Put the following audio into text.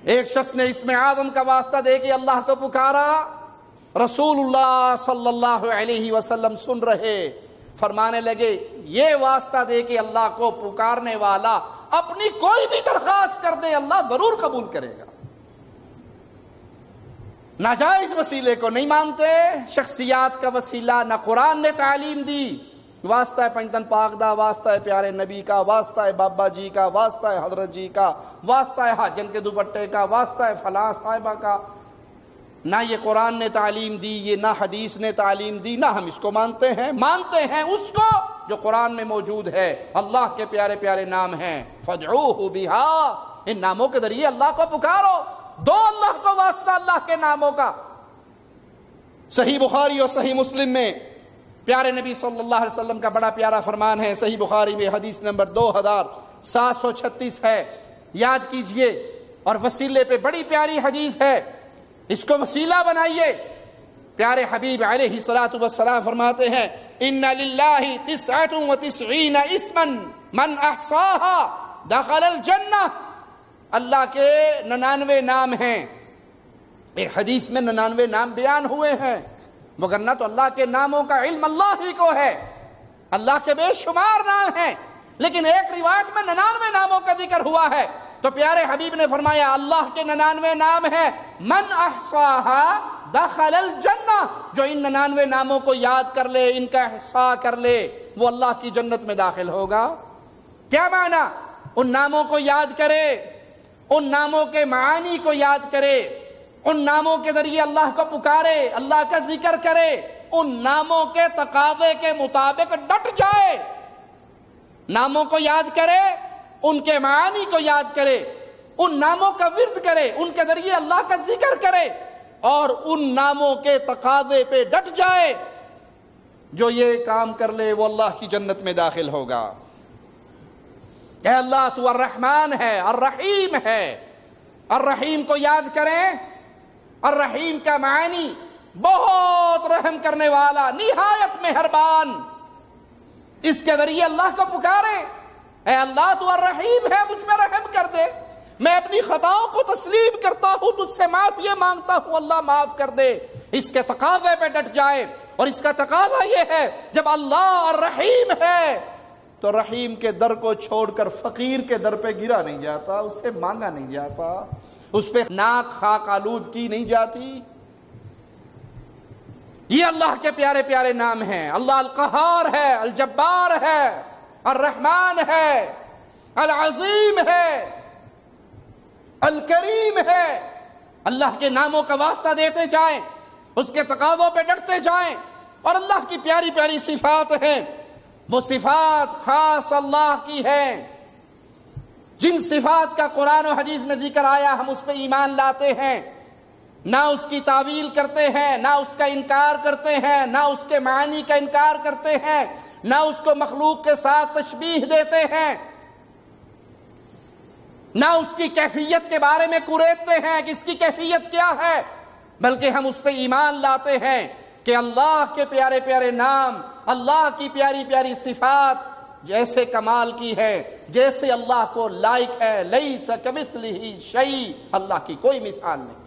ایک شخص نے اسم اعظم کا واسطہ دے کے اللہ کو پکارا، رسول اللہ صلی اللہ علیہ وسلم سن رہے، فرمانے لگے یہ واسطہ دے کے اللہ کو پکارنے والا اپنی کوئی بھی درخواست کر دے اللہ ضرور قبول کرے گا۔ ناجائز وسیلے کو نہیں مانتے، شخصیات کا وسیلہ نہ قرآن نے تعلیم دی، واسطہ ہے پنجتن پاک دا، واسطہ ہے پیارے نبی کا، واسطہ ہے بابا جی کا، واسطہ ہے حضرت جی کا، واسطہ ہے حاجن کے دوپٹے کا، واسطہ ہے فلاں صاحبہ کا، نہ یہ قرآن نے تعلیم دی، یہ نہ حدیث نے تعلیم دی، نہ ہم اس کو مانتے ہیں اس کو جو قرآن میں موجود ہے۔ اللہ کے پیارے پیارے نام ہیں، فادعوہ بہا، ان ناموں کے ذریعے اللہ کو پکارو، دو اللہ کو واسطہ اللہ کے ناموں کا۔ صحیح بخاری اور صحیح مسلم میں پیارے نبی صلی اللہ علیہ وسلم کا بڑا پیارا فرمان ہے، صحیح بخاری میں حدیث نمبر 2736 ہے، یاد کیجئے، اور وسیلے پہ بڑی پیاری حدیث ہے، اس کو وسیلہ بنائیے۔ پیارے حبیب علیہ الصلوۃ والسلام فرماتے ہیں ان للہ 99 اسما من احصاها دخل الجنہ، اللہ کے 99 نام ہیں، ایک حدیث میں 99 نام بیان ہوئے ہیں، مگر نہ تو اللہ کے ناموں کا علم اللہ ہی کو ہے، اللہ کے بے شمار نام ہیں، لیکن ایک روایت میں 99 ناموں کا ذکر ہوا ہے، تو پیارے حبیب نے فرمایا اللہ کے 99 نام ہیں، من احصاها دخل الجنہ، جو ان 99 ناموں کو یاد کر لے، ان کا احصاء کر لے، وہ اللہ کی جنت میں داخل ہوگا۔ کیا معنی؟ ان ناموں کو یاد کرے، ان ناموں کے معانی کو یاد کرے، ان ناموں کے ذریعے اللہ کو پکارے، اللہ کا ذکر کرے، ان ناموں کے تقاضے کے مطابق ڈٹ جائے، ناموں کو یاد کرے، ان کے معانی کو یاد کرے، ان ناموں کا ورد کرے، ان کے ذریعے اللہ کا ذکر کرے، اور ان ناموں کے تقاضے پہ ڈٹ جائے، جو یہ کام کر لے وہ اللہ کی جنت میں داخل ہوگا۔ اے اللہ تو الرحمن ہے، الرحیم ہے، الرحیم کو یاد کریں، الرحیم کا معنی بہت رحم کرنے والا، نہایت مہربان، اس کے ذریعے اللہ کو پکارے، اے اللہ تو الرحیم ہے، مجھ میں رحم کر دے، میں اپنی خطاؤں کو تسلیم کرتا ہوں، تجھ سے معافی مانگتا ہوں، اللہ معاف کر دے، اس کے تقاضے پہ ڈٹ جائے۔ اور اس کا تقاضا یہ ہے جب اللہ الرحیم ہے تو رحیم کے در کو چھوڑ کر فقیر کے در پہ گرا نہیں جاتا، اس سے مانگا نہیں جاتا، اس پہ ناک خاک آلود کی نہیں جاتی۔ یہ اللہ کے پیارے پیارے نام ہیں۔ اللہ القہار ہے، الجبار ہے، الرحمن ہے، العظیم ہے، الکریم ہے۔ اللہ کے ناموں کا واسطہ دیتے جائیں، اس کے تقاضوں پہ ڈٹتے جائیں، اور اللہ کی پیاری پیاری صفات ہیں، وہ صفات خاص اللہ کی ہیں۔ جن صفات کا قرآن و حدیث میں ذکر آیا ہم اس پہ ایمان لاتے ہیں، نہ اس کی تعویل کرتے ہیں، نہ اس کا انکار کرتے ہیں، نہ اس کے معنی کا انکار کرتے ہیں، نہ اس کو مخلوق کے ساتھ تشبیہ دیتے ہیں، نہ اس کی کیفیت کے بارے میں کوریدتے ہیں کہ اس کی کیفیت کیا ہے، بلکہ ہم اس پہ ایمان لاتے ہیں کہ اللہ کے پیارے پیارے نام، اللہ کی پیاری پیاری صفات جیسے کمال کی ہے، جیسے اللہ کو لائق ہے، لیس کمثلہ شیء، اللہ کی کوئی مثال نہیں۔